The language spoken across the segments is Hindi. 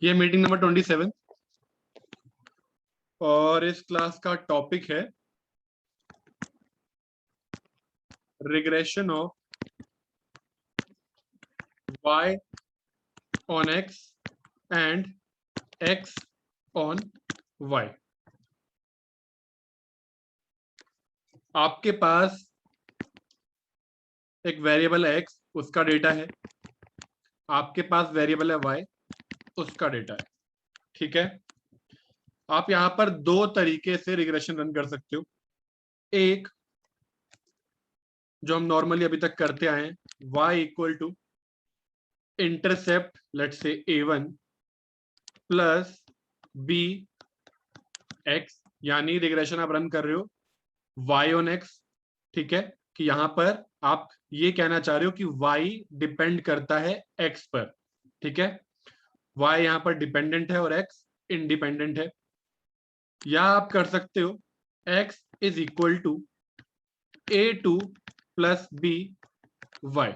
ये मीटिंग नंबर 27 और इस क्लास का टॉपिक है regression of y on x and x on y। आपके पास एक वेरिएबल है x, उसका डेटा है, आपके पास वेरिएबल है y, उसका डेटा है। ठीक है, आप यहां पर दो तरीके से रिग्रेशन रन कर सकते हो। एक जो हम नॉर्मली अभी तक करते आए हैं, y equal to intercept let's say a1 plus B x, यानी रिग्रेशन आप रन कर रहे हो y ऑन x। ठीक है, कि यहां पर आप ये कहना चाह रहे हो कि y डिपेंड करता है x पर। ठीक है, y यहां पर डिपेंडेंट है और x इंडिपेंडेंट है। या आप कर सकते हो x is equal to a2 plus B y.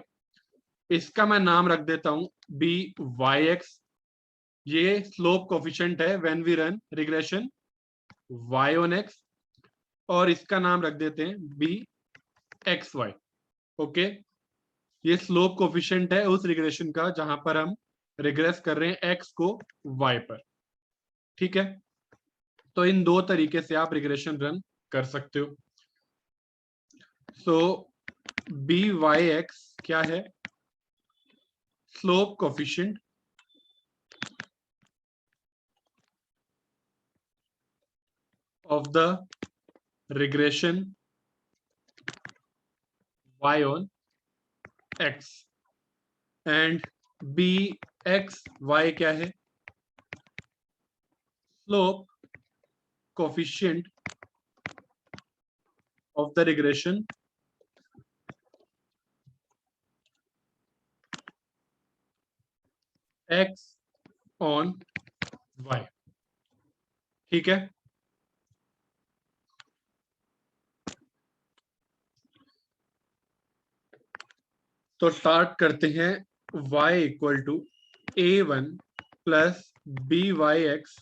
इसका मैं नाम रख देता हूं बी वाई एक्स। ये स्लोप कोफिशिएंट है when we run regression y on x, और इसका नाम रख देते हैं बी एक्स वाई। ओके, ये स्लोप कोफिशिएंट है उस रिग्रेशन का जहां पर हम रिग्रेस कर रहे हैं x को y पर। ठीक है, तो इन दो तरीके से आप रिग्रेशन रन कर सकते हो। सो बी वाई एक्स क्या है? Slope coefficient of the regression y on x and B x y क्या है? Slope coefficient of the regression x on y। ठीक है, तो स्टार्ट करते हैं y equal to a1 plus B Y x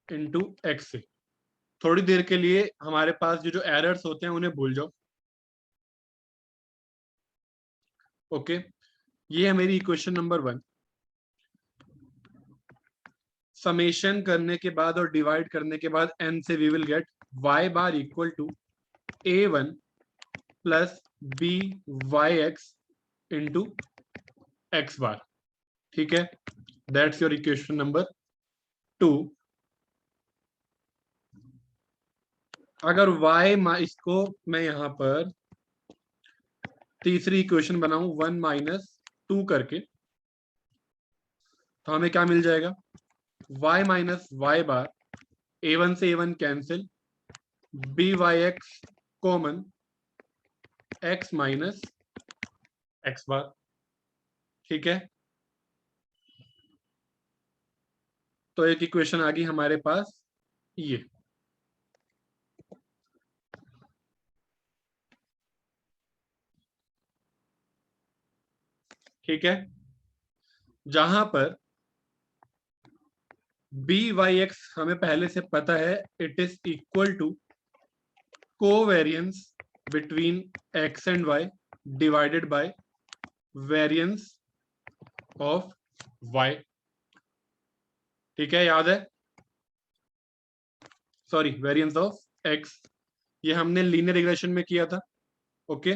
into x से। थोड़ी देर के लिए हमारे पास जो एरर्स होते हैं उन्हें भूल जाओ। ओके, ये है मेरी इक्वेशन नंबर 1। समेशन करने के बाद और डिवाइड करने के बाद n से we will get y bar equal to a1 plus B Y x into X bar. ठीक है, दैट्स योर इक्वेशन नंबर 2। अगर y इसको मैं यहां पर तीसरी इक्वेशन बनाऊं 1 माइनस 2 करके, तो हमें क्या मिल जाएगा? y माइनस वाई बार, a1 से a1 cancel, B Y X common, x minus X bar. ठीक है, तो एक इक्वेशन आ गई हमारे पास ये। ठीक है, जहां पर बी वाई एक्स हमें पहले से पता है, it is equal to covariance between x and y divided by variance of y. ठीक है, याद है? सॉरी, वेरियंस ऑफ एक्स, ये हमने लीनियर रिग्रेशन में किया था। ओके,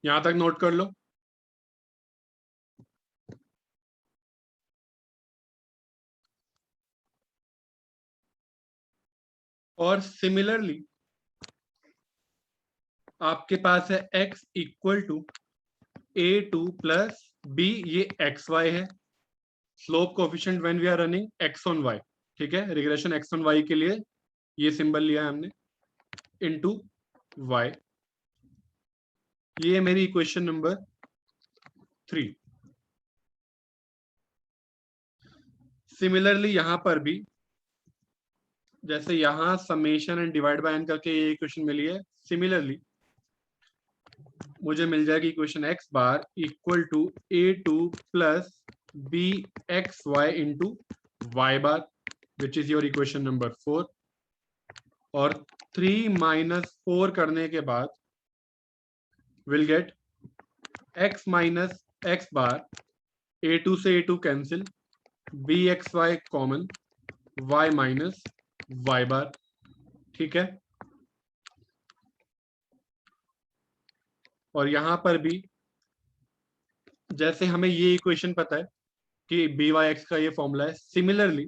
यहां तक नोट कर लो। और सिमिलरली आपके पास है x equal to a2 plus b, ये एक्स वाई है। Slope coefficient when we are running x on y। ठीक है, रिग्रेशन x ऑन y के लिए ये सिंबल लिया है हमने, इनटू y। ये मेरी इक्वेशन नंबर 3। सिमिलरली यहां पर भी जैसे यहां summation and divide by n करके ये इक्वेशन मिली है, सिमिलरली मुझे मिल जाएगी equation X bar equal to a2 plus B x Y into Y bar which is your equation number 4। और 3 माइनस 4 करने के बाद will get x minus X bar a2 से a2 cancel, B x Y common, y minus Y bar. ठीक है, और यहां पर भी जैसे हमें ये इक्वेशन पता है कि बी वाई एक्स का ये फॉर्मूला है, similarly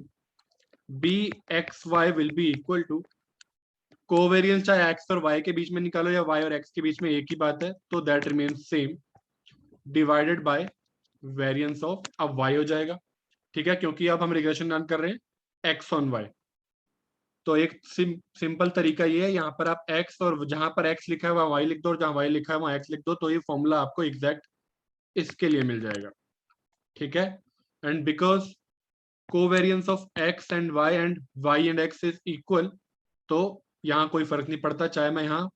b x y will be equal to covariance चाहे एक्स और वाई के बीच में निकालो या वाई और एक्स के बीच में एक ही बात है, तो that remains same divided by variance of, अब वाई हो जाएगा। ठीक है, क्योंकि अब हम रिग्रेशन रन कर रहे हैं एक्स ऑन वाई। तो एक सिंपल तरीका ये है, यहाँ पर आप x और जहां पर x लिखा है वहां y लिख दो, और जहां y लिखा है वहां x लिख दो, तो ये फॉर्मूला आपको एग्जैक्ट इसके लिए मिल जाएगा। ठीक है, and because covariance of x and y and x is equal, तो यहाँ कोई फर्क नहीं पड़ता, चाहे मैं यहाँ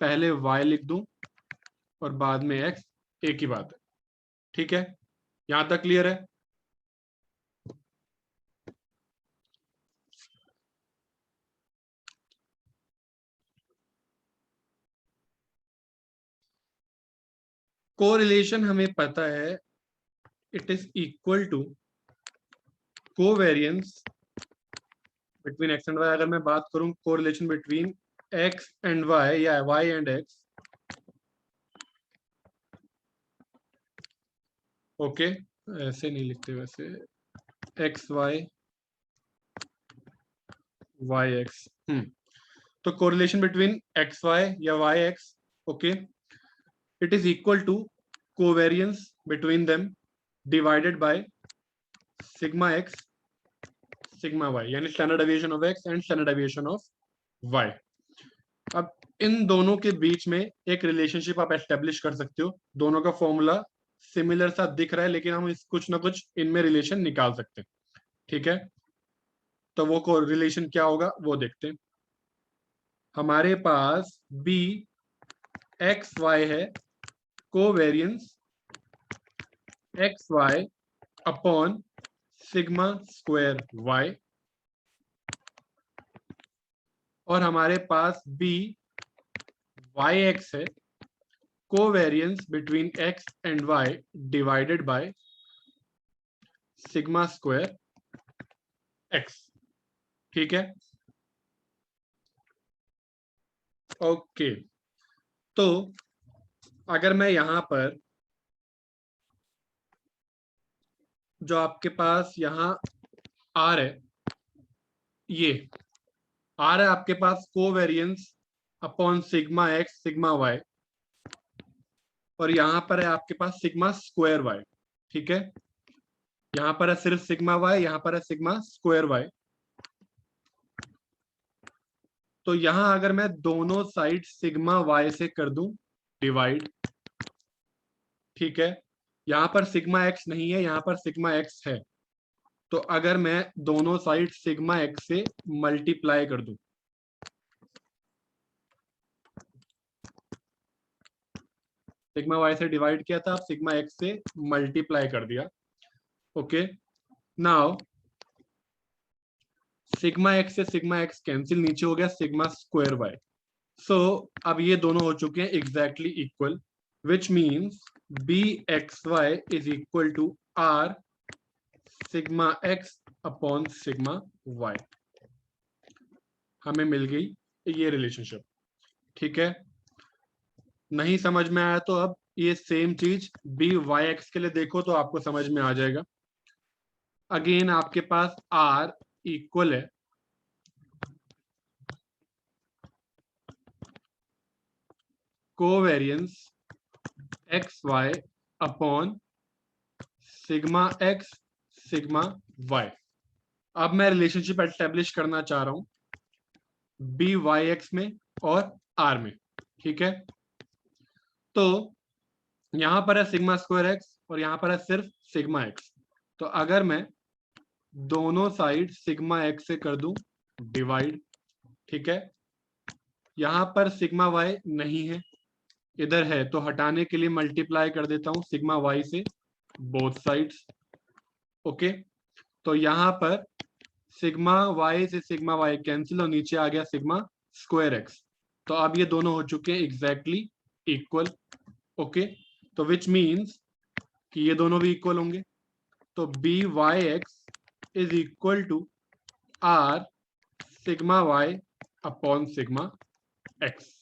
पहले y लिख दूं और बाद में x, एक ही बात है। ठीक है, यहां तक क्लियर है? कोरिलेशन हमें पता है, it is equal to covariance between x and Y. अगर मैं बात करूं correlation between x and Y या वाई एंड एक्स, ओके, ऐसे नहीं लिखते वैसे, एक्स वाई वाई एक्स, तो कोरिलेशन बिटवीन एक्स वाई या Y X, okay, it is equal to covariance between them divided by sigma x sigma Y, यानी standard deviation of X and standard deviation of Y. अब इन दोनों के बीच में एक रिलेशनशिप आप एस्टेब्लिश कर सकते हो, दोनों का फॉर्मूला सिमिलर सा दिख रहा है, लेकिन हम इस कुछ ना कुछ इनमें रिलेशन निकाल सकते हैं। ठीक है, तो वो रिलेशन क्या होगा वो देखते हैं। हमारे पास बी एक्स वाई है, covariance x y upon sigma square y, और हमारे पास बी वाई एक्स है, covariance between x and y divided by sigma square x. ठीक है, ओके, तो अगर मैं यहां पर जो आपके पास यहां आर है, ये आर है आपके पास covariance upon sigma x sigma Y, और यहां पर है आपके पास सिग्मा स्क्वायर वाई। ठीक है, यहां पर है सिर्फ सिग्मा वाई, यहां पर है सिग्मा स्क्वायर वाई। तो यहां अगर मैं दोनों साइड सिग्मा वाई से कर दूं डिवाइड, ठीक है, यहां पर सिग्मा एक्स नहीं है, यहां पर सिग्मा एक्स है, तो अगर मैं दोनों साइड सिग्मा एक्स से मल्टीप्लाई कर दूं, सिग्मा वाई से डिवाइड किया था, अब सिग्मा एक्स से मल्टीप्लाई कर दिया। ओके, नाउ सिग्मा एक्स से सिग्मा एक्स कैंसिल, नीचे हो गया सिग्मा स्क्वायर वाई। सो अब ये दोनों हो चुके हैं exactly equal, which means b x Y is equal to are sigma x upon sigma y. हमें मिल गई ये रिलेशनशिप। ठीक है, नहीं समझ में आया तो अब ये सेम चीज बी वाई एक्स के लिए देखो तो आपको समझ में आ जाएगा। अगेन आपके पास आर इक्वल है covariance x y upon sigma x sigma y. अब मैं रिलेशनशिप एस्टेब्लिश करना चाह रहा हूं बी वाई एक्स में और आर में। ठीक है, तो यहां पर है सिग्मा स्क्वायर एक्स और यहां पर है सिर्फ सिग्मा एक्स, तो अगर मैं दोनों साइड सिग्मा एक्स से कर दूं डिवाइड, ठीक है, यहां पर सिग्मा वाई नहीं है, इधर है तो हटाने के लिए मल्टीप्लाई कर देता हूं सिग्मा वाई से बोथ साइड्स। ओके, तो यहां पर सिग्मा वाई से सिग्मा वाई कैंसिल और नीचे आ गया सिग्मा स्क्वायर एक्स। तो अब ये दोनों हो चुके हैं एग्जैक्टली इक्वल। ओके, तो विच मीन्स कि ये दोनों भी इक्वल होंगे। तो b Y x is equal to are sigma Y upon sigma x.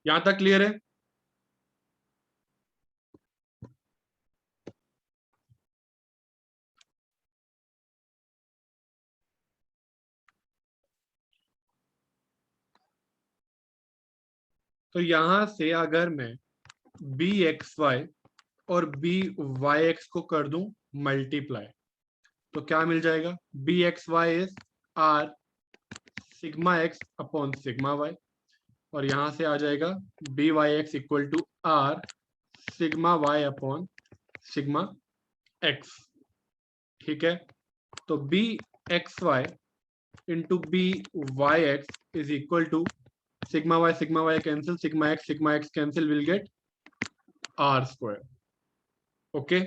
यहां तक क्लियर है? तो यहां से अगर मैं बी एक्स वाई और बी वाई एक्स को कर दूं मल्टीप्लाई, तो क्या मिल जाएगा? B x Y is r sigma x upon sigma Y, और यहां से आ जाएगा b Y x equal to are sigma Y upon sigma x. ठीक है, तो B x Y into B Y x is equal to sigma y cancel, sigma x cancel, will get r square. Okay,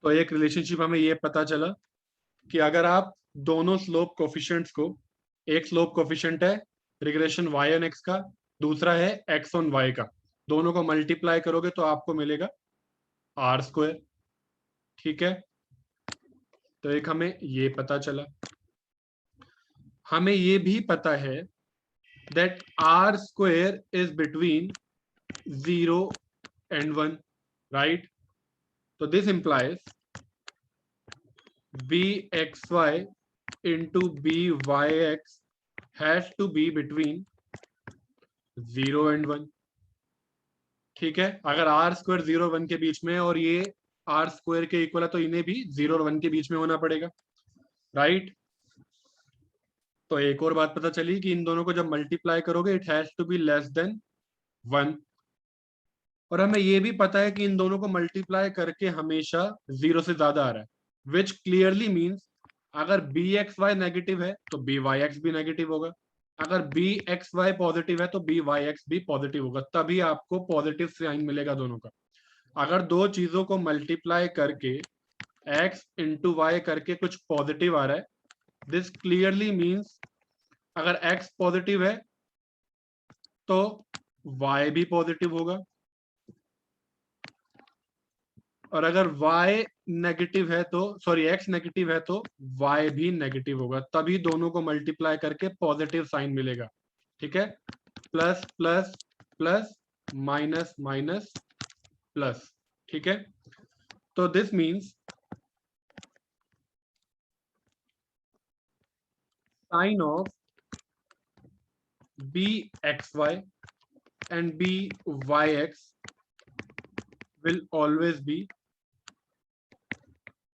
तो एक रिलेशनशिप हमें ये पता चला कि अगर आप दोनों स्लोप कोफिशिएंट्स को, एक स्लोप कोफिशिएंट है रिग्रेशन वाई ऑन एक्स का, दूसरा है एक्स ऑन वाई का, दोनों को मल्टीप्लाई करोगे तो आपको मिलेगा आर स्क्वायर। ठीक है, तो एक हमें ये पता चला। हमें ये भी पता है that r square is between 0 and 1, right? So this implies bxy into byx has to be between 0 and 1। ठीक है, अगर आर स्क्वायर 0 1 के बीच में और ये आर स्क्वायर के इक्वल है तो इन्हें भी 0 और 1 के बीच में होना पड़ेगा, राइट? तो एक और बात पता चली कि इन दोनों को जब मल्टीप्लाई करोगे it has to be less than 1। और हमें ये भी पता है कि इन दोनों को मल्टीप्लाई करके हमेशा 0 से ज्यादा आ रहा है, विच क्लियरली मीन्स अगर बी एक्स वाई नेगेटिव है तो बी वाई एक्स भी नेगेटिव होगा, अगर बी एक्स वाई पॉजिटिव है तो बी वाई एक्स भी पॉजिटिव होगा, तभी आपको पॉजिटिव साइन मिलेगा दोनों का। अगर दो चीजों को मल्टीप्लाई करके एक्स इंटू वाई करके कुछ पॉजिटिव आ रहा है, दिस क्लियरली मीन्स अगर एक्स पॉजिटिव है तो वाई भी पॉजिटिव होगा, और अगर y नेगेटिव है तो, सॉरी x नेगेटिव है तो y भी नेगेटिव होगा, तभी दोनों को मल्टीप्लाई करके पॉजिटिव साइन मिलेगा। ठीक है, plus plus plus minus minus plus. ठीक है, तो this means sign of b x y and B Y x will always be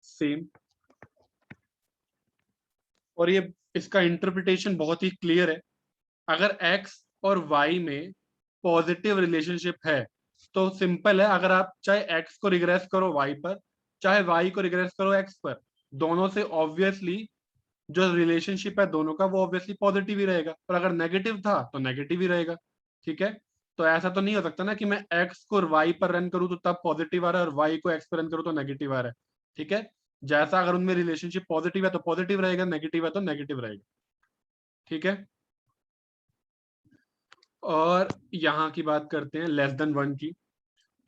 same. और ये इसका इंटरप्रिटेशन बहुत ही क्लियर है। अगर x और y में पॉजिटिव रिलेशनशिप है तो सिंपल है, अगर आप चाहे x को रिग्रेस करो y पर, चाहे y को रिग्रेस करो x पर, दोनों से ऑब्वियसली जो रिलेशनशिप है दोनों का वो ऑब्वियसली पॉजिटिव ही रहेगा, और अगर नेगेटिव था तो नेगेटिव ही रहेगा। ठीक है, तो ऐसा तो नहीं हो सकता ना कि मैं x को y पर रन करूं तो तब पॉजिटिव आ रहा है और y को x पर रन करूं तो नेगेटिव आ रहा है। ठीक है, जैसा अगर उनमें रिलेशनशिप पॉजिटिव है तो पॉजिटिव रहेगा, नेगेटिव है तो नेगेटिव रहेगा। ठीक है, और यहां की बात करते हैं लेस देन 1 की।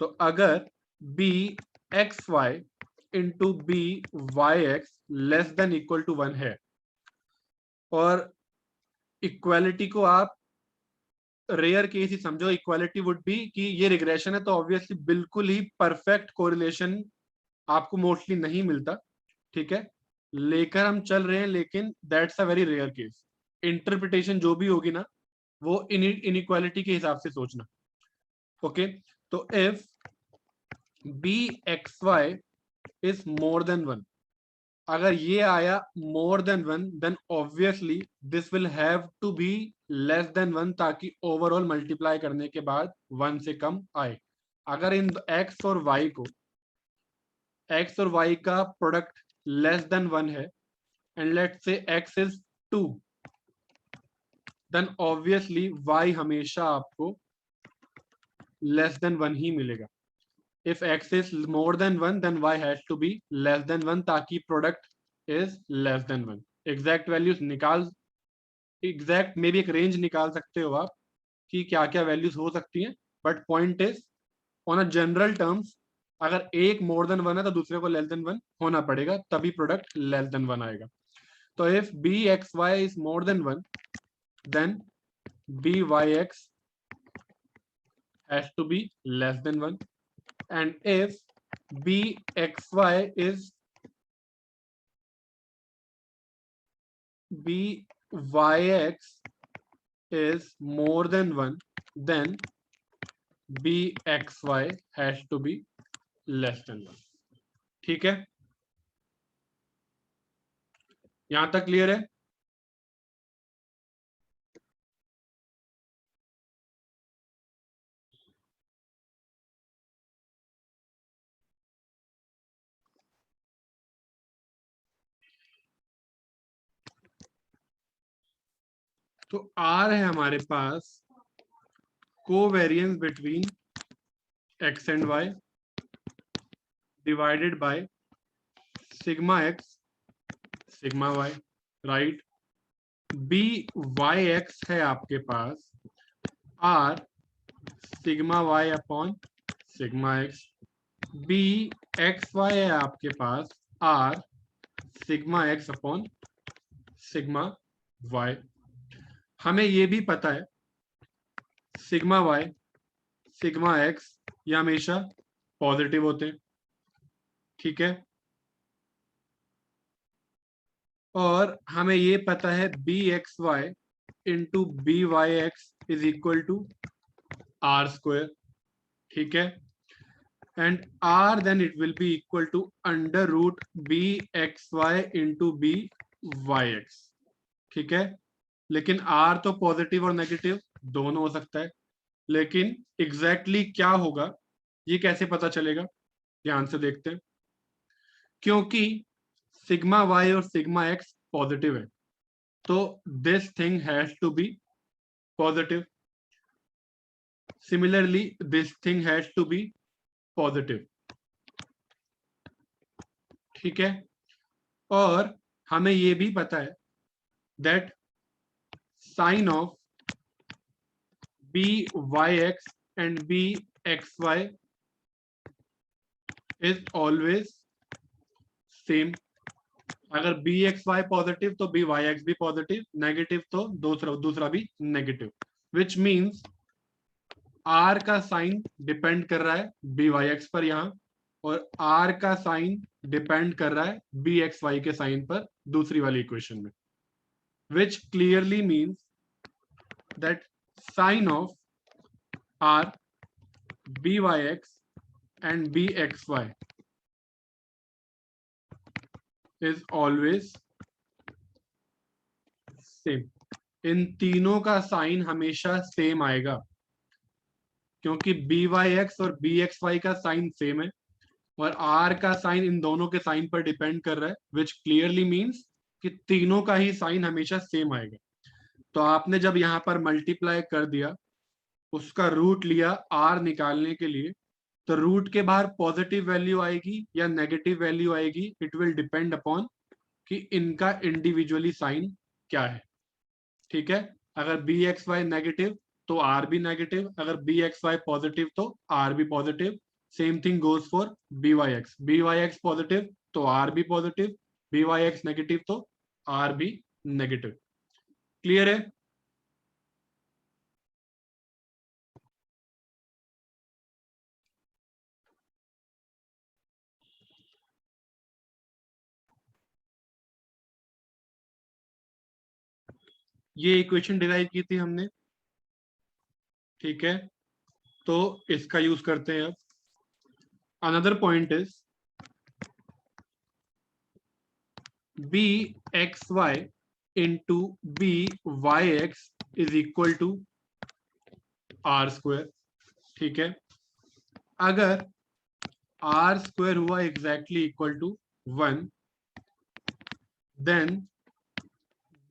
तो अगर b x Y into B Y x less than equal to 1 है, और इक्वालिटी को आप रेयर केस ही समझो, इक्वालिटी वुड बी कि ये रिग्रेशन है तो ऑब्वियसली बिल्कुल ही परफेक्ट कोरिलेशन आपको मोस्टली नहीं मिलता। ठीक है, लेकर हम चल रहे हैं, लेकिन that's a very rare case. Interpretation जो भी होगी ना वो इनइक्वालिटी के हिसाब से सोचना। ओके, तो if b x Y is more than 1, अगर ये आया more than 1 then obviously this will have to be less than 1, ताकि ओवरऑल मल्टीप्लाई करने के बाद 1 से कम आए। अगर इन x और y को, x और y का प्रोडक्ट लेस देन 1 है and let's say x is 2, then obviously y हमेशा आपको लेस देन 1 ही मिलेगा. If x is more than 1, then y has to be less than 1 ताकि product is less than 1. Exact values निकाल, एग्जैक्ट में भी एक रेंज निकाल सकते हो आप कि क्या क्या वैल्यूज हो सकती हैं, but point is on a general terms अगर एक मोर देन 1 है तो दूसरे को लेस देन 1 होना पड़ेगा, तभी प्रोडक्ट लेस देन 1 आएगा. तो if b x Y is more than 1, then b Y x has to be less than 1. And if bxy is byx is more than 1, then bxy has to be less than 1. ठीक है, यहां तक क्लियर है? तो R है हमारे पास covariance between x and y divided by sigma x sigma y, right. B Y x है आपके पास R sigma y upon sigma x. B x Y है आपके पास R sigma x upon sigma y. हमें ये भी पता है सिग्मा y सिग्मा x ये हमेशा पॉजिटिव होते हैं, ठीक है. और हमें ये पता है B x Y into B Y x is equal to are square, ठीक है. And r then it will be equal to under root b x Y into B Y x, ठीक है. लेकिन आर तो पॉजिटिव और नेगेटिव दोनों हो सकता है, लेकिन एग्जैक्टली क्या होगा ये कैसे पता चलेगा, ध्यान से देखते हैं. क्योंकि सिग्मा वाई और सिग्मा एक्स पॉजिटिव है, तो this thing has to be positive. Similarly this thing has to be positive, ठीक है. और हमें ये भी पता है that sign of b Y x and B x Y is always same. अगर बी एक्स वाई पॉजिटिव तो बी वाई एक्स भी पॉजिटिव, नेगेटिव तो दूसरा भी नेगेटिव, विच मीन्स आर का साइन डिपेंड कर रहा है बी वाई एक्स पर यहाँ, और आर का साइन डिपेंड कर रहा है बी एक्स वाई के साइन पर दूसरी वाली इक्वेशन में, which clearly means that sign of R B Y x and B x Y is always same. इन तीनों का साइन हमेशा सेम आएगा, क्योंकि बी वाई एक्स और बी एक्स वाई का साइन सेम है, और आर का साइन इन दोनों के साइन पर डिपेंड कर रहा है, विच क्लियरली मीन्स कि तीनों का ही साइन हमेशा सेम आएगा. तो आपने जब यहाँ पर मल्टीप्लाई कर दिया, उसका रूट लिया आर निकालने के लिए, तो रूट के बाहर पॉजिटिव वैल्यू आएगी या नेगेटिव वैल्यू आएगी, इट विल डिपेंड अपॉन कि इनका इंडिविजुअली साइन क्या है, ठीक है. अगर बी एक्स वाई नेगेटिव तो आर भी नेगेटिव, अगर बी एक्स वाई पॉजिटिव तो आर भी positive. Same thing goes for b Y x positive तो आर भी positive, b Y x negative तो आर भी नेगेटिव. क्लियर है? ये इक्वेशन डिराइव की थी हमने, ठीक है. तो इसका यूज करते हैं अब. Another point is b x Y into B Y x is equal to are square, ठीक है. अगर आर स्क्वायर हुआ exactly equal to 1, then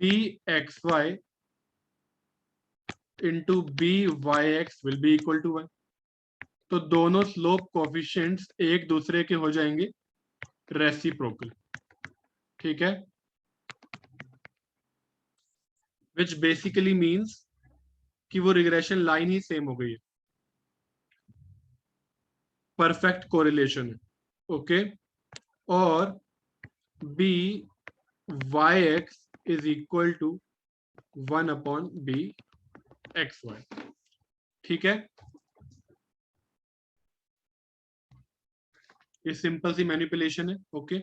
b x Y into B Y x will be equal to 1। तो दोनों स्लोप कोफिशिएंट्स एक दूसरे के हो जाएंगे रेसिप्रोकल, ठीक है, विच बेसिकली मीन्स कि वो रिग्रेशन लाइन ही सेम हो गई है, परफेक्ट कोरिलेशन है। ओके, और b Y x is equal to 1/b x y, ठीक है। ये सिंपल सी मैनिपुलेशन है। ओके,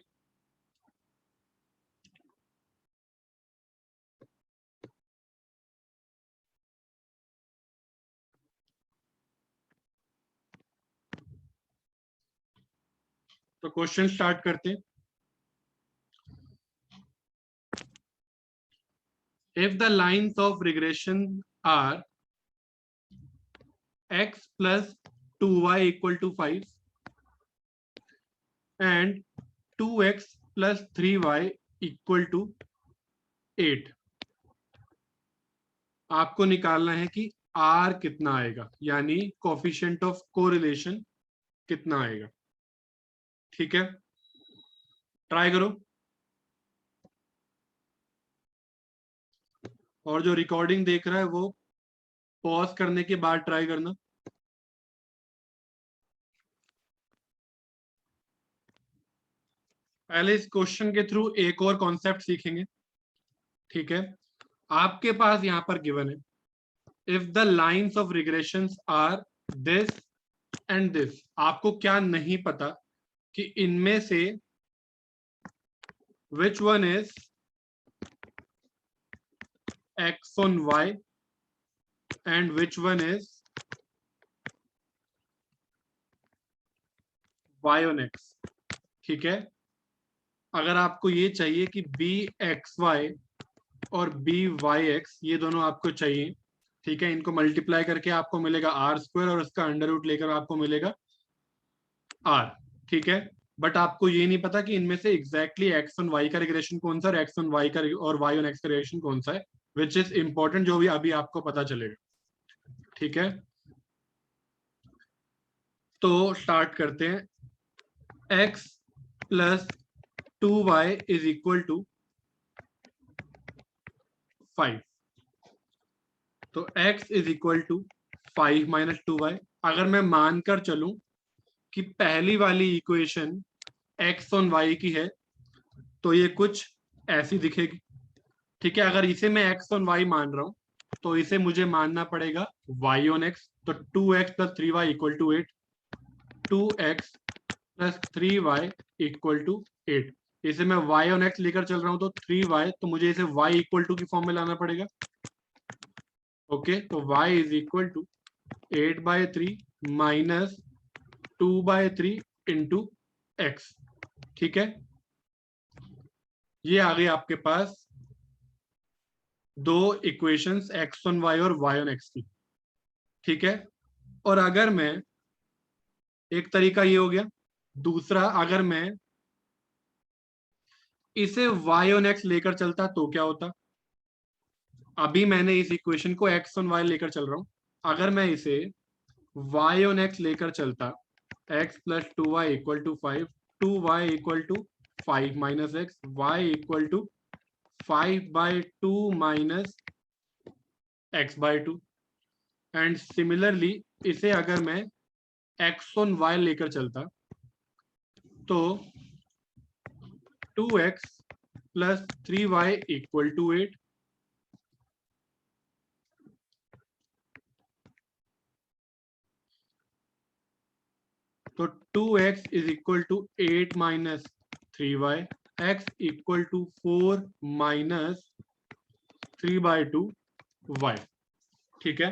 तो क्वेश्चन स्टार्ट करते हैं। If the lines of regression are x plus 2y equal to 5 and 2x plus 3y equal to 8, आपको निकालना है कि r कितना आएगा, यानी कोफिशिएंट ऑफ कोरिलेशन कितना आएगा, ठीक है। ट्राई करो, और जो रिकॉर्डिंग देख रहा है वो पॉज करने के बाद ट्राई करना। पहले इस क्वेश्चन के थ्रू एक और कॉन्सेप्ट सीखेंगे, ठीक है। आपके पास यहां पर गिवन है, if the lines of regressions are this and this, आपको क्या नहीं पता कि इनमें से which one is x on y and which one is y on x, ठीक है। अगर आपको ये चाहिए कि बी एक्स वाई और बी वाई एक्स ये दोनों आपको चाहिए, ठीक है, इनको मल्टीप्लाई करके आपको मिलेगा आर स्क्वायर और उसका अंडर रूट लेकर आपको मिलेगा आर, ठीक है। बट आपको ये नहीं पता कि इनमें से एग्जैक्टली एक्स ऑन वाई का रिग्रेशन कौन सा और एक्स ऑन वाई का और वाई ऑन एक्स का रिग्रेशन कौन सा है, विच इज इंपॉर्टेंट, जो भी अभी आपको पता चलेगा, ठीक है। तो स्टार्ट करते हैं। x plus 2y is equal to 5, तो x is equal to 5 minus 2y। अगर मैं मानकर चलूं कि पहली वाली इक्वेशन x ऑन y की है, तो ये कुछ ऐसी दिखेगी, ठीक है। अगर इसे मैं x ऑन y मान रहा हूं, तो इसे मुझे मानना पड़ेगा y ऑन x, तो 2x plus 3y equal to 8, 2x plus 3y equal to 8। इसे मैं y ऑन x लेकर चल रहा हूं, तो 3y, तो मुझे इसे y इक्वल टू की फॉर्म में लाना पड़ेगा। ओके, तो y is equal to 8/3 minus 2/3 into x, ठीक है। ये आ गई आपके पास दो इक्वेशंस x ऑन y और y ऑन x की, ठीक है। और अगर मैं, एक तरीका ये हो गया, दूसरा अगर मैं इसे y ऑन x लेकर चलता तो क्या होता। अभी मैंने इस इक्वेशन को x ऑन y लेकर चल रहा हूं, अगर मैं इसे y ऑन x लेकर चलता, x plus 2y equal to 5, 2y equal to 5 minus x, y equal to 5/2 minus x/2। And similarly इसे अगर मैं x ऑन y लेकर चलता, तो 2x plus 3y equal to 8, तो 2x is equal to 8 minus 3y, x equal to 4 minus 3/2 y, ठीक है।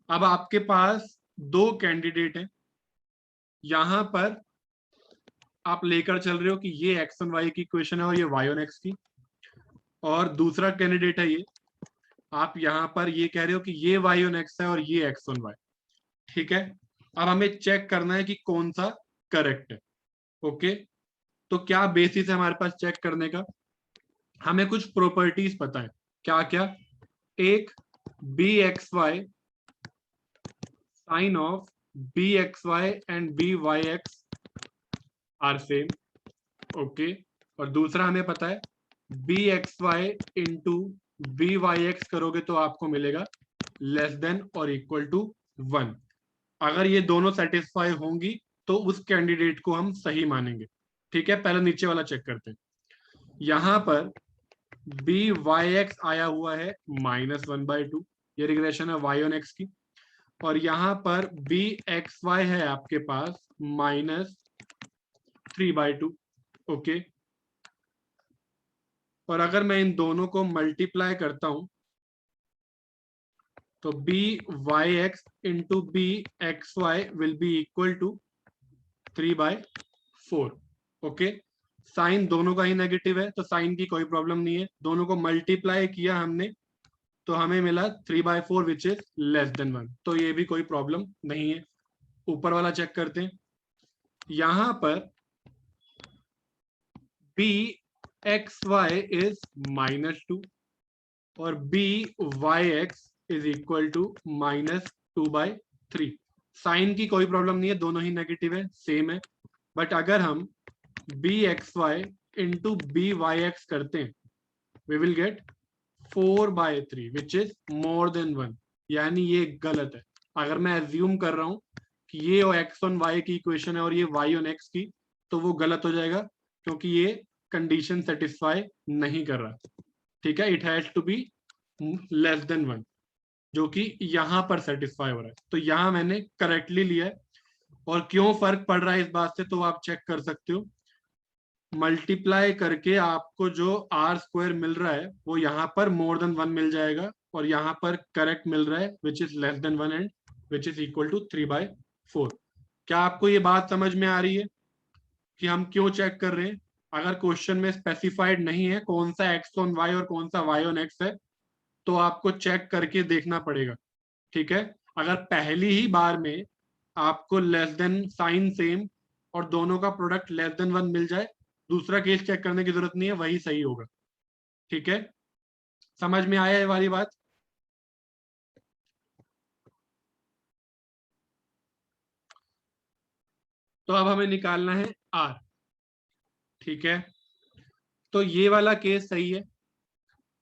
अब आपके पास दो कैंडिडेट हैं, यहां पर आप लेकर चल रहे हो कि ये एक्स ऑन वाई की इक्वेशन है और ये वाई ऑन एक्स की, और दूसरा कैंडिडेट है ये, आप यहां पर ये कह रहे हो कि ये वाई ऑन एक्स है और ये एक्स ऑन वाई, ठीक है। अब हमें चेक करना है कि कौन सा करेक्ट है। ओके, तो क्या बेसिस है हमारे पास चेक करने का, हमें कुछ प्रॉपर्टीज पता है। क्या क्या, एक, b x y sign of b x y and B Y x are same, okay. और दूसरा हमें पता है B x Y into B Y x करोगे तो आपको मिलेगा लेस देन और इक्वल टू 1। अगर ये दोनों सेटिस्फाई होंगी तो उस कैंडिडेट को हम सही मानेंगे। ठीक है, पहले नीचे वाला चेक करते हैं। यहां पर बी वाई एक्स आया हुआ है -1/2, ये रिग्रेशन है वाई ऑन एक्स की। और यहां पर बी एक्स वाई है आपके पास -3/2, ओके। और अगर मैं इन दोनों को मल्टीप्लाई करता हूं तो b Y x into b x y will be equal to 3/4, okay. Sign दोनों का ही नेगेटिव है तो साइन की कोई प्रॉब्लम नहीं है। दोनों को मल्टीप्लाई किया हमने तो हमें मिला 3/4 विच इज लेस देन 1, तो ये भी कोई प्रॉब्लम नहीं है। ऊपर वाला चेक करते हैं। यहां पर बी एक्स वाई इज -2 और b Y x is equal to -2/3। Sign की कोई प्रॉब्लम नहीं है, दोनों ही नेगेटिव है, सेम है। बट अगर हम b x Y into B Y x करते हैं we will get 4/3 which is more than 1, यानी ये गलत है। अगर मैं एज्यूम कर रहा हूं कि ये एक्स ऑन वाई की इक्वेशन है और ये वाई ऑन एक्स की, तो वो गलत हो जाएगा क्योंकि ये कंडीशन सेटिस्फाई नहीं कर रहा। ठीक है, it has to be less than 1, जो कि यहां पर सेटिस्फाई हो रहा है। तो यहां मैंने करेक्टली लिया है। और क्यों फर्क पड़ रहा है इस बात से तो आप चेक कर सकते हो। मल्टीप्लाई करके आपको जो आर स्क्वायर मिल रहा है वो यहाँ पर मोर देन 1 मिल जाएगा और यहाँ पर करेक्ट मिल रहा है which is less than 1 and which is equal to 3/4। क्या आपको ये बात समझ में आ रही है कि हम क्यों चेक कर रहे हैं? अगर क्वेश्चन में स्पेसिफाइड नहीं है कौन सा एक्स ऑन वाई और कौन सा वाई ऑन एक्स है तो आपको चेक करके देखना पड़ेगा। ठीक है, अगर पहली ही बार में आपको लेस देन साइन सेम और दोनों का प्रोडक्ट लेस देन 1 मिल जाए, दूसरा केस चेक करने की जरूरत नहीं है, वही सही होगा। ठीक है, समझ में आया ये वाली बात? तो अब हमें निकालना है आर। ठीक है, तो ये वाला केस सही है।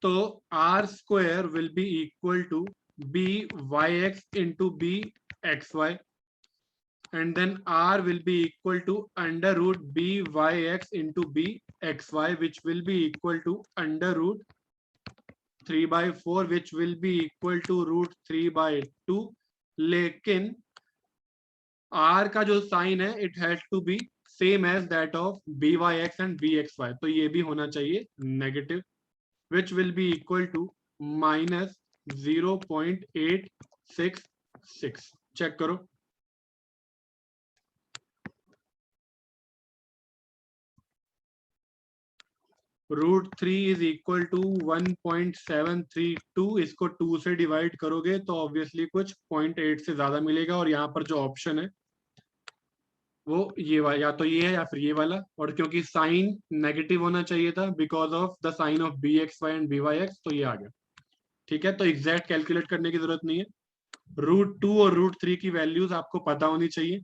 तो r square will be equal to b Y x into b x y and then r will be equal to under root byx into bxy, which will be equal to under root 3/4, which will be equal to root 3/2। लेकिन r का जो साइन है it has to be same as that of byx and bxy, तो ये भी होना चाहिए negative, which will be equal to -0.866। Check करो। √3 इज इक्वल टू 1.732, इसको 2 से डिवाइड करोगे तो ऑब्वियसली कुछ 0.8 से ज्यादा मिलेगा। और यहाँ पर जो ऑप्शन है वो ये वाला, या तो ये है या फिर ये वाला। और क्योंकि साइन नेगेटिव होना चाहिए था because of the sign of b x y and B Y x, तो ये आ गया। ठीक है, तो एग्जैक्ट कैलकुलेट करने की जरूरत नहीं है। √2 और √3 की वैल्यूज आपको पता होनी चाहिए।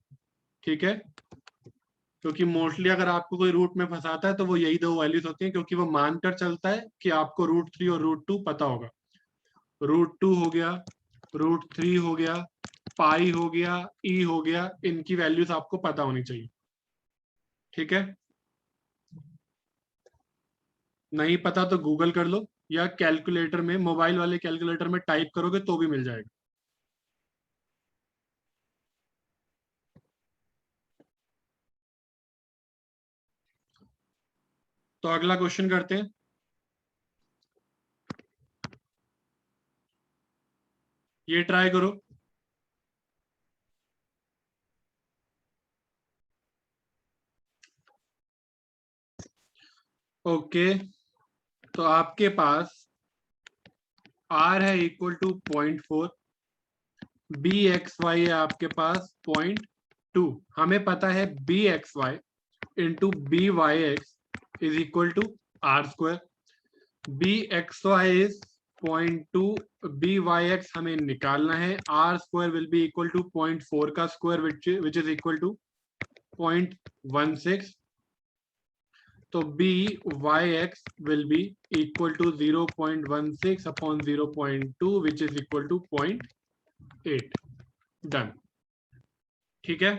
ठीक है, क्योंकि मोस्टली अगर आपको कोई रूट में फंसाता है तो वो यही दो वैल्यूज होती हैं, क्योंकि वो मानकर चलता है कि आपको √3 और √2 पता होगा। √2 हो गया, √3 हो गया, पाई हो गया, ई हो गया, इनकी वैल्यूज आपको पता होनी चाहिए। ठीक है, नहीं पता तो गूगल कर लो या कैलकुलेटर में, मोबाइल वाले कैलकुलेटर में टाइप करोगे तो भी मिल जाएगा। तो अगला क्वेश्चन करते हैं। ये ट्राई करो। ओके, तो आपके पास r है equal to 0.4, b x Y है आपके पास 0.2। हमें पता है B x Y into B Y x is equal to are square. B x Y is 0.2 b Y x हमें निकालना है। R square will be equal to 0.4 का square which is equal to 0.16। तो b Y x will be equal to 0.16 upon 0.2 which is equal to 0.8। Done. ठीक है।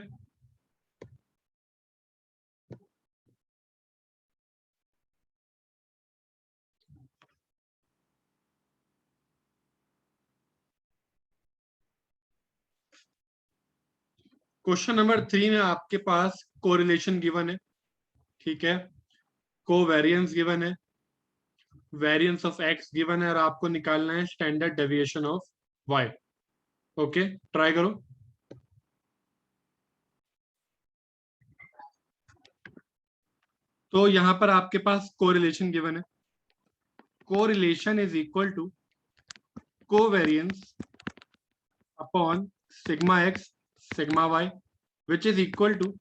क्वेश्चन नंबर 3 में आपके पास कोरिलेशन गिवन है। ठीक है। कोवेरिएंस गिवन है, वेरिएंस ऑफ एक्स गिवन है, और आपको निकालना है standard deviation of y. Okay, try करो। तो यहां पर आपके पास कोरिलेशन गिवन है। Correlation is equal to covariance upon sigma x sigma y which is equal to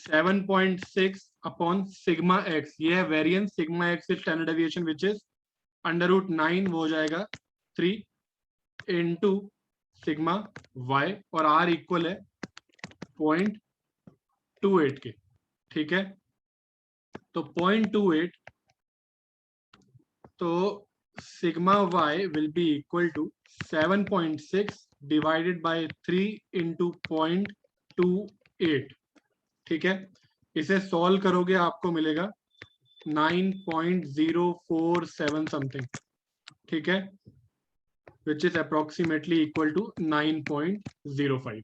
7.6 upon sigma x. ये है variance. Sigma x is standard deviation which is √9, वो हो जाएगा 3 इंटू सिग्मा वाई, और आर इक्वल है 0.28 के। ठीक है। तो 0.28, तो sigma y will be equal to 7.6 divided by 3 into 0.28। ठीक है। इसे सॉल्व करोगे आपको मिलेगा 9.047 समथिंग। ठीक है, which is approximately equal to 9.05।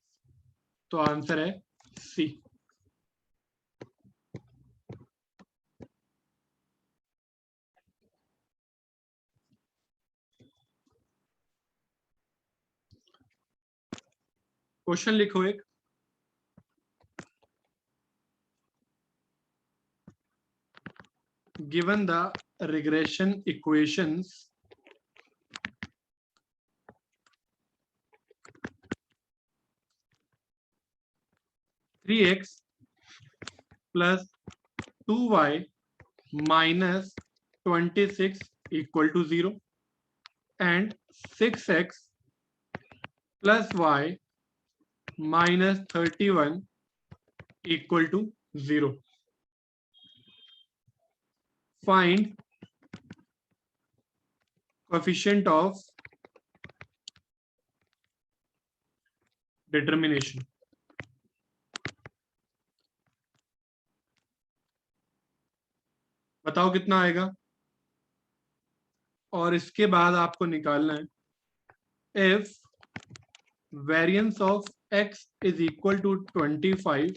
तो आंसर है सी। क्वेश्चन लिखो एक। Given the regression equations, 3x plus 2y minus 26 equal to 0 and 6x plus y minus 31 equal to 0. Find coefficient of determination. बताओ कितना आएगा। और इसके बाद आपको निकालना है if variance of x is equal to 25,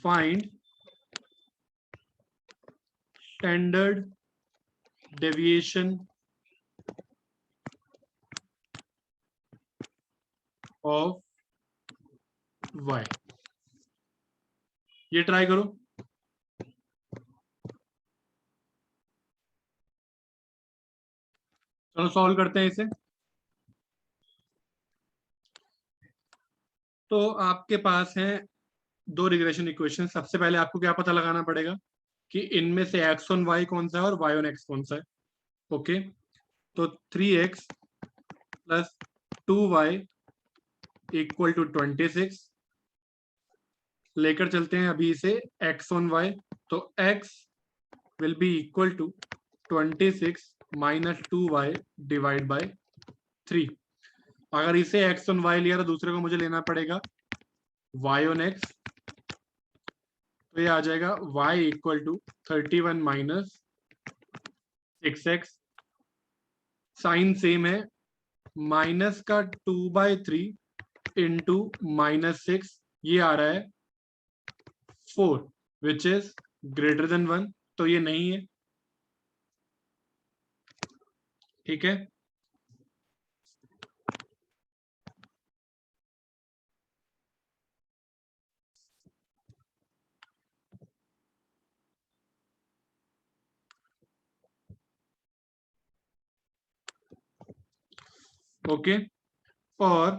find standard deviation of y। ये ट्राई करो। चलो सॉल्व करते हैं इसे। तो आपके पास है दो रिग्रेशन इक्वेशन। सबसे पहले आपको क्या पता लगाना पड़ेगा कि इनमें से एक्स ऑन वाई कौन सा है और वाई ऑन एक्स कौन सा है। ओके, तो 3x plus 2y equal to 26 लेकर चलते हैं अभी इसे x ऑन y। तो x will be equal to 26 minus 2y divide by 3। अगर इसे x ऑन y लिया तो दूसरे को मुझे लेना पड़ेगा y ऑन x। तो ये आ जाएगा y equal to 31 minus 6x। Sign same है, माइनस का 2/3 इंटू -6, ये आ रहा है 4 विच इज ग्रेटर देन 1। तो ये नहीं है। ठीक है। ओके, और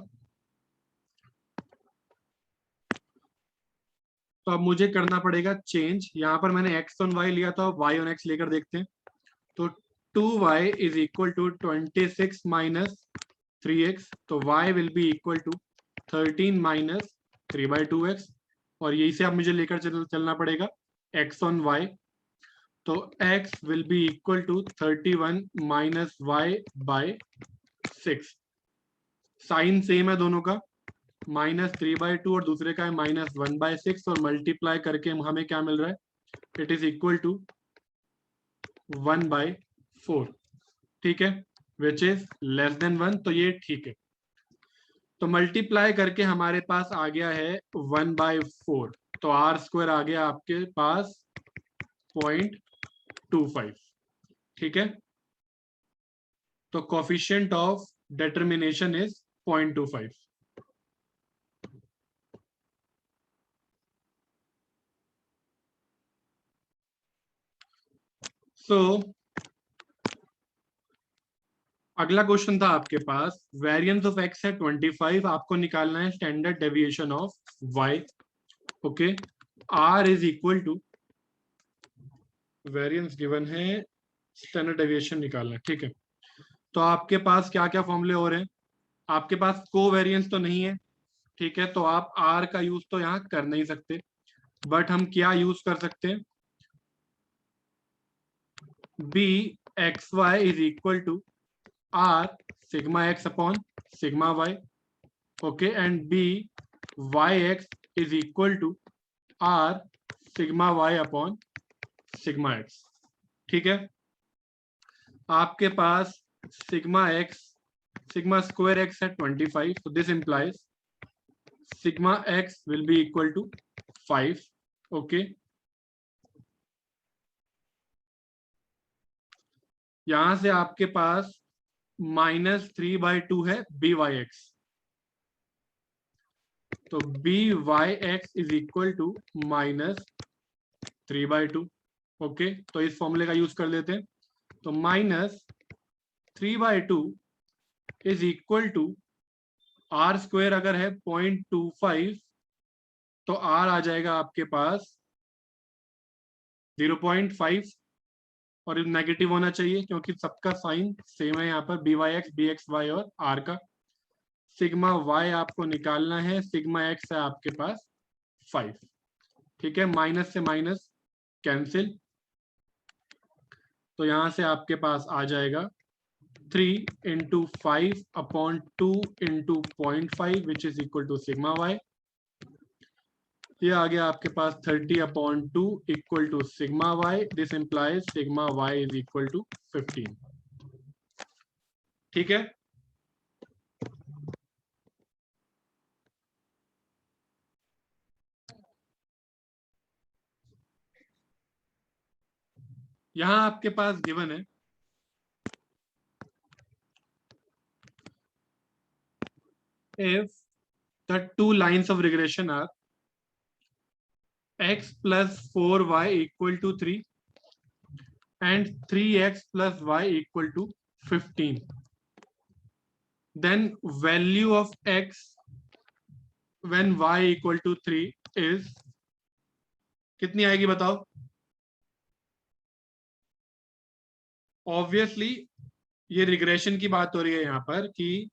तो अब मुझे करना पड़ेगा चेंज। यहां पर मैंने x ऑन y लिया था, y ऑन x लेकर देखते हैं। तो 2y is equal to 26 minus 3x, तो y will be equal to 13 minus 3/2x, और यही से अब मुझे लेकर चलना पड़ेगा x ऑन y, तो x will be equal to 31 minus y/6। Sign same है दोनों का, -3/2 और दूसरे का है -1/6, और मल्टीप्लाई करके हमें क्या मिल रहा है, इट इज इक्वल टू 1/4, ठीक है, विच इज लेस देन 1, तो ये ठीक है। तो मल्टीप्लाई करके हमारे पास आ गया है 1/4, तो r² आ गया आपके पास 0.25, ठीक है। तो कोफिशिएंट ऑफ डिटर्मिनेशन इज 0.25। सो अगला क्वेश्चन था आपके पास, वेरिएंस ऑफ एक्स है 25, आपको निकालना है standard deviation of y. Okay, r is equal to, variance given है, स्टैंडर्ड डेविएशन निकालना है, ठीक है। तो आपके पास क्या क्या फॉर्मूले हो रहे हैं, आपके पास कोवेरिएंस तो नहीं है, ठीक है, तो आप आर का यूज तो यहाँ कर नहीं सकते, बट हम क्या यूज कर सकते हैं, B x Y is equal to are sigma x upon sigma Y, okay, and B Y x is equal to are sigma Y upon sigma x, ठीक है। आपके पास sigma x, sigma square X है 25, so this implies sigma x will be equal to 5, okay। यहां से आपके पास -3/2 है बी वाई एक्स, तो b Y x is equal to -3/2, okay, तो इस फॉर्मूले का यूज कर लेते हैं, तो -3/2 इज इक्वल टू r² अगर है 0.25, तो r आ जाएगा आपके पास 0.5, और नेगेटिव होना चाहिए क्योंकि सबका साइन सेम है यहाँ पर, b Y x, b x y और आर का। सिग्मा वाई आपको निकालना है, सिग्मा एक्स है आपके पास 5, ठीक है, माइनस से माइनस कैंसिल, तो यहां से आपके पास आ जाएगा 3 × 5/2 × 0.5 which is equal to sigma Y. ये आ गया आपके पास 30/2 equal to sigma Y, this implies sigma Y is equal to 15, ठीक है। यहां आपके पास गिवन है if the two lines of regression are x plus 4y equal to 3 and 3x plus y equal to 15, then value of x when y equal to 3 is कितनी आएगी बताओ। ऑब्वियसली ये रिग्रेशन की बात हो रही है यहाँ पर कि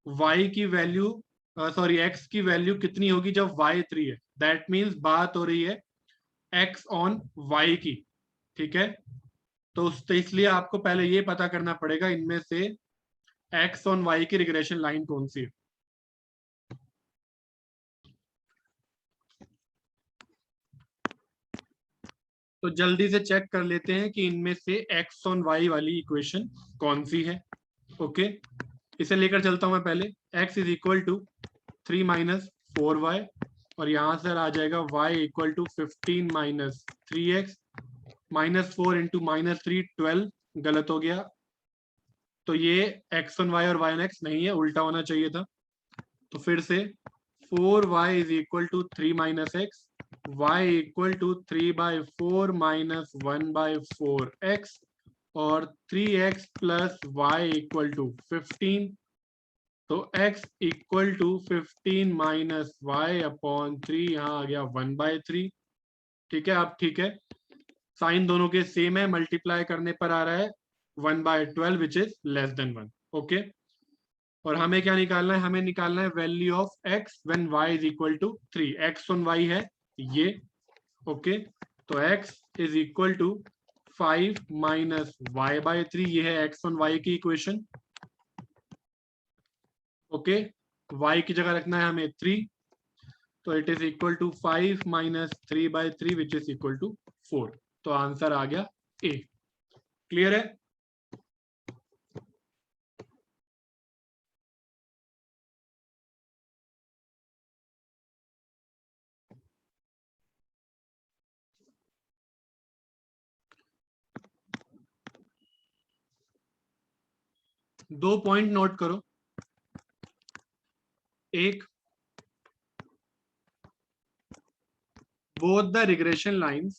y की वैल्यू, सॉरी x की वैल्यू कितनी होगी जब y 3 है, दैट मीन्स बात हो रही है x ऑन y की, ठीक है। तो इसलिए आपको पहले ये पता करना पड़ेगा इनमें से x ऑन y की रिग्रेशन लाइन कौन सी है। तो जल्दी से चेक कर लेते हैं कि इनमें से x ऑन y वाली इक्वेशन कौन सी है, ओके। इसे लेकर चलता हूं मैं पहले, x is equal to 3 - 4y, और यहां से आ जाएगा y इक्वल टू 15 - 3x, -4 × -3 12, गलत हो गया, तो ये x ऑन y और y ऑन x नहीं है, उल्टा होना चाहिए था। तो फिर से 4y is equal to 3 - x, y equal to 3/4 - 1/4x, और 3x plus y equal to 15, तो x equal to 15 - y upon 3, यहाँ आ गया 1/3, ठीक है। अब ठीक है, साइन दोनों के सेम है, मल्टीप्लाई करने पर आ रहा है 1/12 which is less than 1। Okay, और हमें क्या निकालना है, हमें निकालना है value of x when y is equal to 3। x on y है ये। ओके, तो x is equal to 5 minus Y by 3, ये है x ऑन y की इक्वेशन। ओके, y की जगह रखना है हमें 3, तो it is equal to 5 minus 3/3 which is equal to 4। तो आंसर आ गया ए। क्लियर है? दो पॉइंट नोट करो। एक, both the regression lines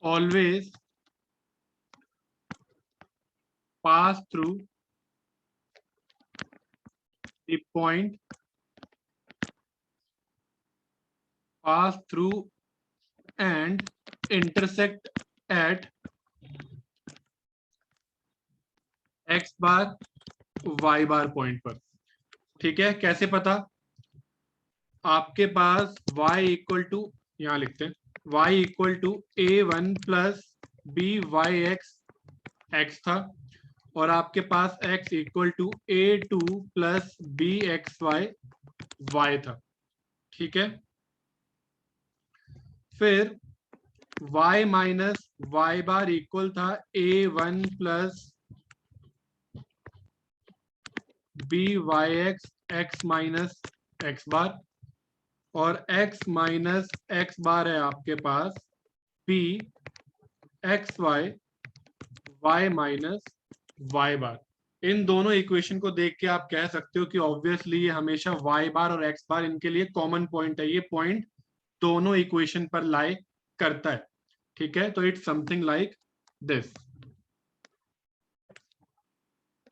always pass through the point, pass through and intersect at x bar y bar point पर। ठीक है, कैसे पता? आपके पास y इक्वल टू, यहां लिखते हैं, y equal to a1 plus B Y X था, और आपके पास x equal to a2 plus B x Y था। ठीक है, फिर y minus Y bar equal था a1 plus B Y X minus X bar, और x माइनस एक्स बार है आपके पास B x Y minus Y bar. इन दोनों इक्वेशन को देख के आप कह सकते हो कि ऑब्वियसली ये हमेशा y बार और x बार इनके लिए कॉमन पॉइंट है, ये पॉइंट दोनों इक्वेशन पर लाई करता है। ठीक है, तो इट्स समथिंग लाइक दिस।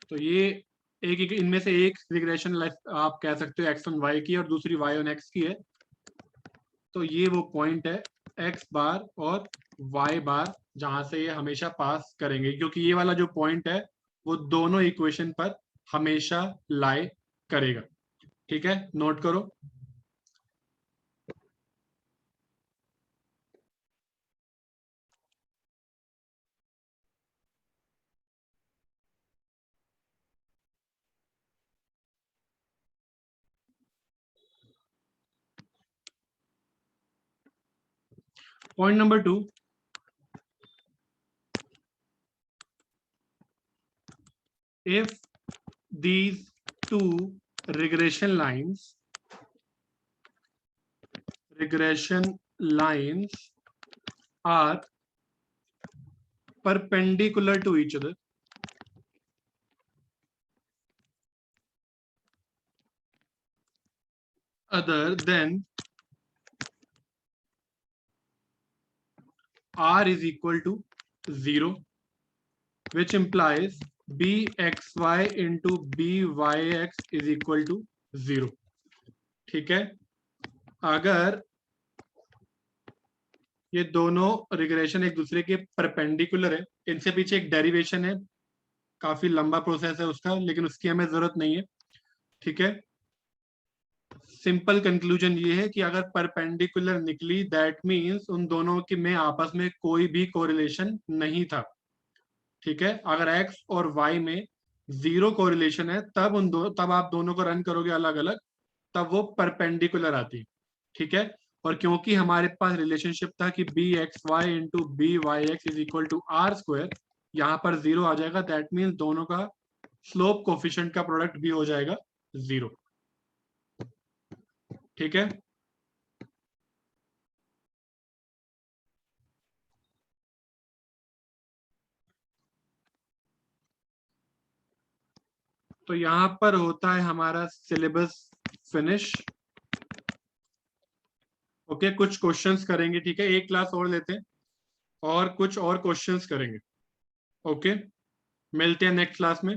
तो ये एक इनमें से एक रिग्रेशन आप कह सकते हो x ऑन y की और दूसरी y ऑन x की है। तो ये वो पॉइंट है x बार और y बार जहां से ये हमेशा पास करेंगे, क्योंकि ये वाला जो पॉइंट है वो दोनों इक्वेशन पर हमेशा लाई करेगा। ठीक है, नोट करो। Point number 2, if these two regression lines are perpendicular to each other, then r is equal to 0, which implies bxy into byx is equal to 0। ठीक है, अगर ये दोनों रिग्रेशन एक दूसरे के परपेंडिकुलर है, इनसे पीछे एक डेरिवेशन है, काफी लंबा प्रोसेस है उसका, लेकिन उसकी हमें जरूरत नहीं है। ठीक है, सिंपल कंक्लूजन ये है कि अगर परपेंडिकुलर निकली दैट मींस उन दोनों के में आपस में कोई भी कोरिलेशन नहीं था। ठीक है, अगर x और y में 0 कोरिलेशन है तब आप दोनों को रन करोगे अलग अलग, तब वो परपेंडिकुलर आती है। ठीक है, और क्योंकि हमारे पास रिलेशनशिप था कि B x Y into B Y x is equal to are square, यहाँ पर 0 आ जाएगा, दैट मीन्स दोनों का स्लोप कोफिशिएंट का प्रोडक्ट भी हो जाएगा 0। ठीक है, तो यहां पर होता है हमारा सिलेबस फिनिश। ओके, कुछ क्वेश्चंस करेंगे। ठीक है, एक क्लास और लेते हैं और कुछ और क्वेश्चंस करेंगे। ओके, मिलते हैं नेक्स्ट क्लास में।